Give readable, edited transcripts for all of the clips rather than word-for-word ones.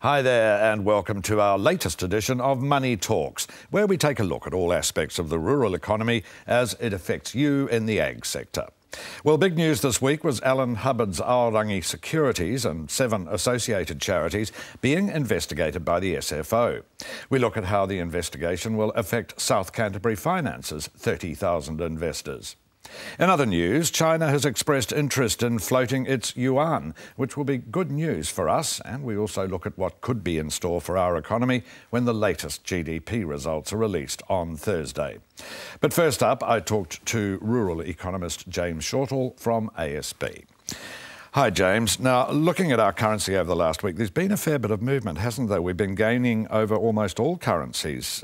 Hi there and welcome to our latest edition of Money Talks, where we take a look at all aspects of the rural economy as it affects you in the ag sector. Well, big news this week was Alan Hubbard's Aorangi Securities and 7 associated charities being investigated by the SFO. We look at how the investigation will affect South Canterbury Finance's 30,000 investors. In other news, China has expressed interest in floating its yuan, which will be good news for us, and we also look at what could be in store for our economy when the latest GDP results are released on Thursday. But first up, I talked to rural economist James Shortall from ASB. Hi, James. Now, looking at our currency over the last week, there's been a fair bit of movement, hasn't there? We've been gaining over almost all currencies,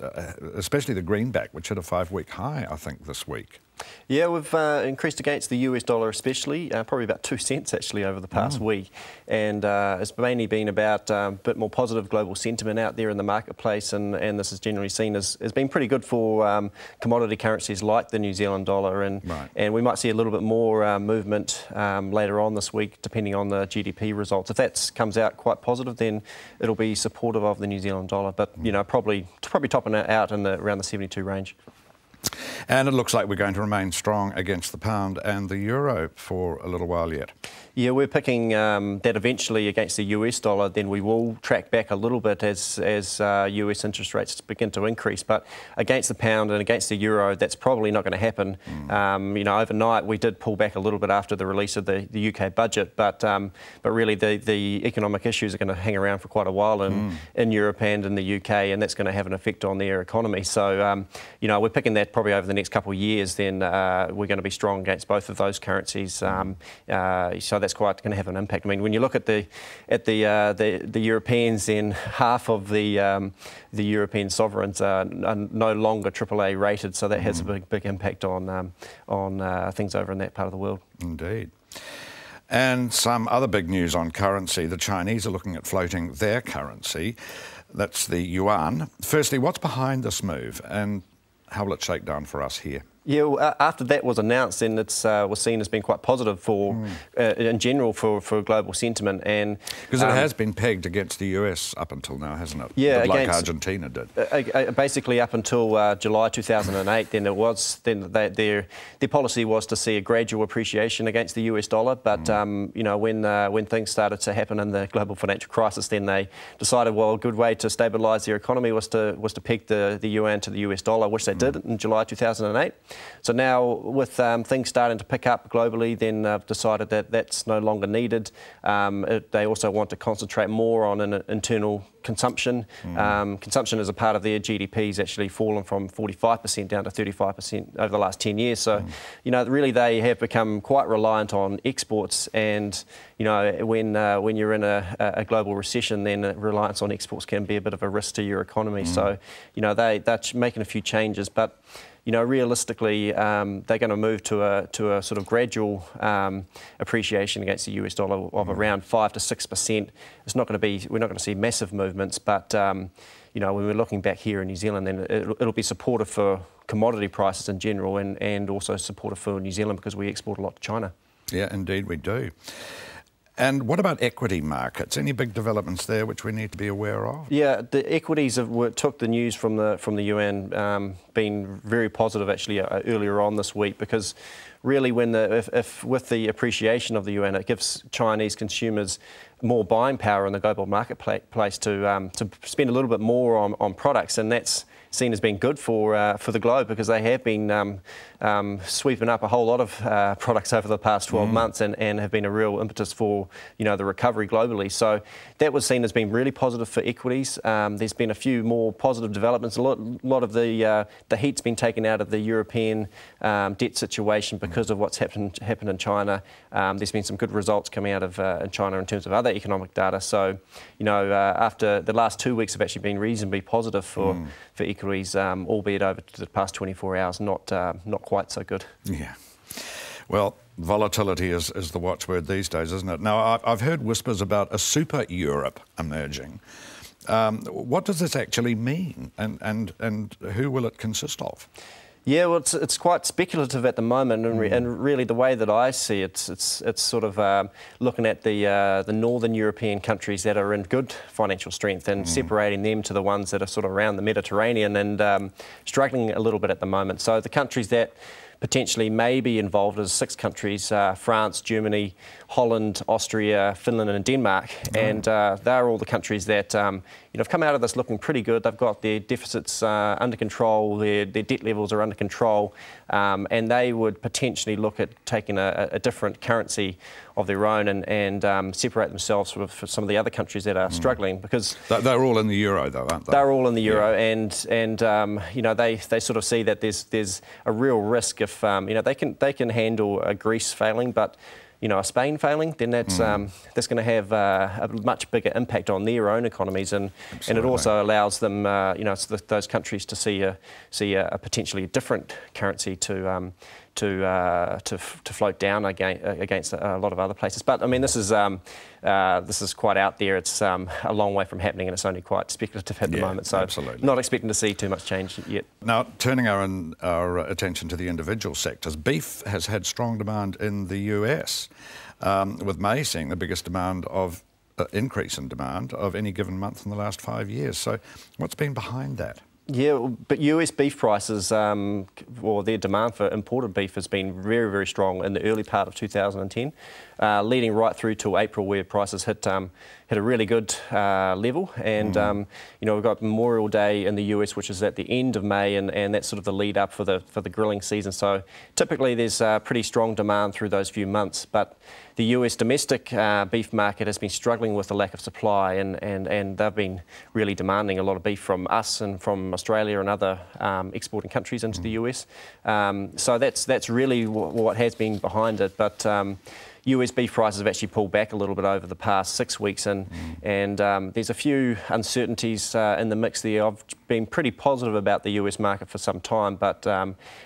especially the greenback, which hit a 5-week high, I think, this week. Yeah, we've increased against the US dollar especially, probably about 2 cents actually over the past week. And it's mainly been about a bit more positive global sentiment out there in the marketplace, and this is generally seen as being pretty good for commodity currencies like the New Zealand dollar. And we might see a little bit more movement later on this week, depending on the GDP results. If that comes out quite positive, then it'll be supportive of the New Zealand dollar. But, you know, probably topping it out in around the 72 range. And it looks like we're going to remain strong against the pound and the euro for a little while yet. Yeah, we're picking that eventually against the US dollar, then we will track back a little bit as US interest rates begin to increase. But against the pound and against the euro, that's probably not going to happen. You know, overnight we did pull back a little bit after the release of the UK budget, but really the economic issues are going to hang around for quite a while in Europe and in the UK, and that's going to have an effect on their economy. So, you know, we're picking that probably over the next couple of years, then we're going to be strong against both of those currencies. So that's quite going to have an impact. I mean, when you look at the Europeans, then half of the European sovereigns are no longer AAA rated, so that has a big impact on things over in that part of the world. Indeed. And some other big news on currency. The Chinese are looking at floating their currency. That's the yuan. Firstly, what's behind this move, and how will it shake down for us here? Yeah, well, after that was announced, then it was seen as being quite positive for, in general, for global sentiment, and because it has been pegged against the US up until now, hasn't it? Yeah, like Argentina did. Basically, up until July 2008, then their policy was to see a gradual appreciation against the US dollar. But you know, when things started to happen in the global financial crisis, then they decided, well, a good way to stabilise their economy was to peg the yuan to the US dollar, which they did in July 2008. So now, with things starting to pick up globally, then they've decided that that's no longer needed. They also want to concentrate more on an internal consumption. Consumption as a part of their GDP has actually fallen from 45% down to 35% over the last 10 years. So, you know, really they have become quite reliant on exports, and, you know, when you're in a global recession, then reliance on exports can be a bit of a risk to your economy. So, you know, they're making a few changes, but, you know, realistically, they're going to move to a sort of gradual appreciation against the US dollar of around 5 to 6%. It's not going to be, we're not going to see massive movements, but you know, when we're looking back here in New Zealand, then it'll be supportive for commodity prices in general, and also supportive for New Zealand because we export a lot to China. Yeah, indeed we do. And what about equity markets? Any big developments there which we need to be aware of? Yeah, the equities took the news from the UN, being very positive actually earlier on this week, because really if with the appreciation of the UN, it gives Chinese consumers more buying power in the global marketplace to spend a little bit more on products, and that's seen as being good for the globe, because they have been sweeping up a whole lot of products over the past 12 months and have been a real impetus for, you know, the recovery globally. So that was seen as being really positive for equities. There's been a few more positive developments. A lot of the heat's been taken out of the European debt situation because of what's happened in China. There's been some good results coming out of in China in terms of other economic data. So, you know, after the last 2 weeks have actually been reasonably positive for equities, albeit over the past 24 hours, not quite so good. Yeah. Well, volatility is the watchword these days, isn't it? Now, I've heard whispers about a super Europe emerging. What does this actually mean, and who will it consist of? Yeah, well, it's quite speculative at the moment, and really the way that I see it, it's sort of looking at the northern European countries that are in good financial strength and separating them to the ones that are sort of around the Mediterranean and struggling a little bit at the moment. So the countries that potentially may be involved as 6 countries, France, Germany, Holland, Austria, Finland and Denmark. And they're all the countries that have come out of this looking pretty good. They've got their deficits under control, their debt levels are under control, and they would potentially look at taking a different currency of their own and separate themselves from some of the other countries that are struggling, because they're all in the euro though, aren't they? They're all in the euro, and they sort of see that there's a real risk if they can handle a Greece failing, but a Spain failing, then that's going to have a much bigger impact on their own economies, and it also allows them, those countries to see a potentially different currency to float down against a lot of other places. But I mean, this is quite out there. It's a long way from happening, and it's only quite speculative at the moment. So not expecting to see too much change yet. Now, turning our attention to the individual sectors, beef has had strong demand in the US, with May seeing the biggest increase in demand of any given month in the last 5 years. So what's been behind that? Yeah, but US beef prices, or their demand for imported beef has been very, very strong in the early part of 2010, leading right through to April, where prices hit a really good level. And we've got Memorial Day in the US, which is at the end of May, and that's sort of the lead up for the grilling season. So typically there's pretty strong demand through those few months, but the US domestic beef market has been struggling with the lack of supply, and they've been really demanding a lot of beef from us and from Australia and other exporting countries into the US. So that's really what has been behind it. But US beef prices have actually pulled back a little bit over the past 6 weeks, and there's a few uncertainties in the mix there. I've been pretty positive about the US market for some time, but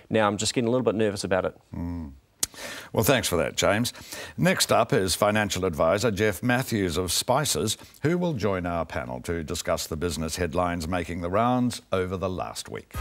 now I'm just getting a little bit nervous about it. Well, thanks for that, James. Next up is financial advisor Jeff Matthews of Spices, who will join our panel to discuss the business headlines making the rounds over the last week.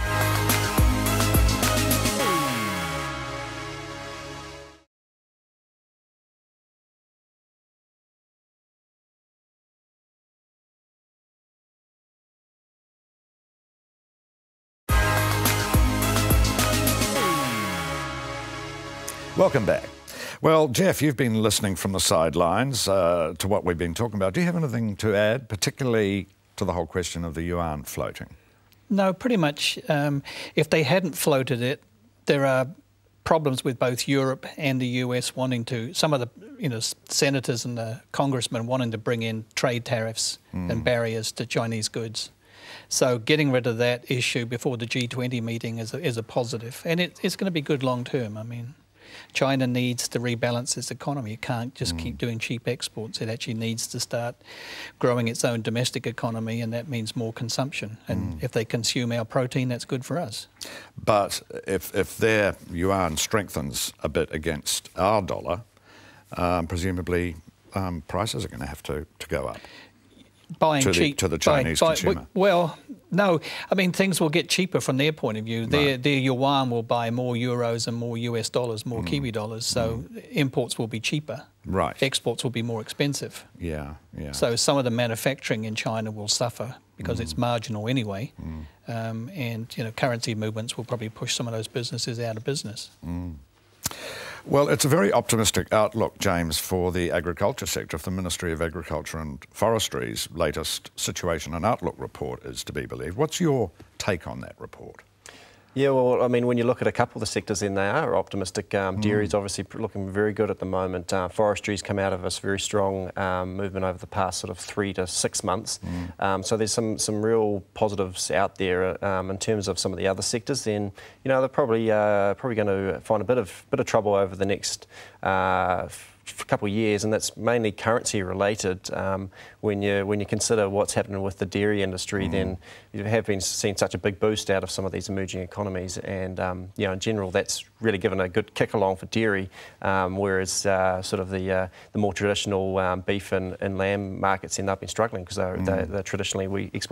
Welcome back. Well, Jeff, you've been listening from the sidelines to what we've been talking about. Do you have anything to add, particularly to the whole question of the yuan floating? No, pretty much. If they hadn't floated it, there are problems with both Europe and the US wanting to, some of the senators and the congressmen wanting to bring in trade tariffs and barriers to Chinese goods. So getting rid of that issue before the G20 meeting is a positive, and it's going to be good long term. I mean, China needs to rebalance its economy. It can't just keep doing cheap exports. It actually needs to start growing its own domestic economy, and that means more consumption. And if they consume our protein, that's good for us. But if their yuan strengthens a bit against our dollar, presumably prices are going to have to go up. Buying cheap to the Chinese consumer. Well, no. I mean, things will get cheaper from their point of view. Their yuan will buy more euros and more US dollars, more Kiwi dollars. So imports will be cheaper. Right. Exports will be more expensive. Yeah. So some of the manufacturing in China will suffer because it's marginal anyway. And currency movements will probably push some of those businesses out of business. Well, it's a very optimistic outlook, James, for the agriculture sector if the Ministry of Agriculture and Forestry's latest situation and outlook report is to be believed. What's your take on that report? Yeah, well, I mean, when you look at a couple of the sectors, then they are optimistic. Dairy's obviously looking very good at the moment. Forestry's come out of this very strong movement over the past sort of 3 to 6 months. So there's some real positives out there in terms of some of the other sectors. Then they're probably going to find a bit of trouble over the next couple of years, and that's mainly currency related. When you consider what's happening with the dairy industry, then you have been seeing such a big boost out of some of these emerging economies, and in general that's really given a good kick along for dairy, whereas sort of the more traditional beef and lamb markets end up been struggling because they're traditionally we export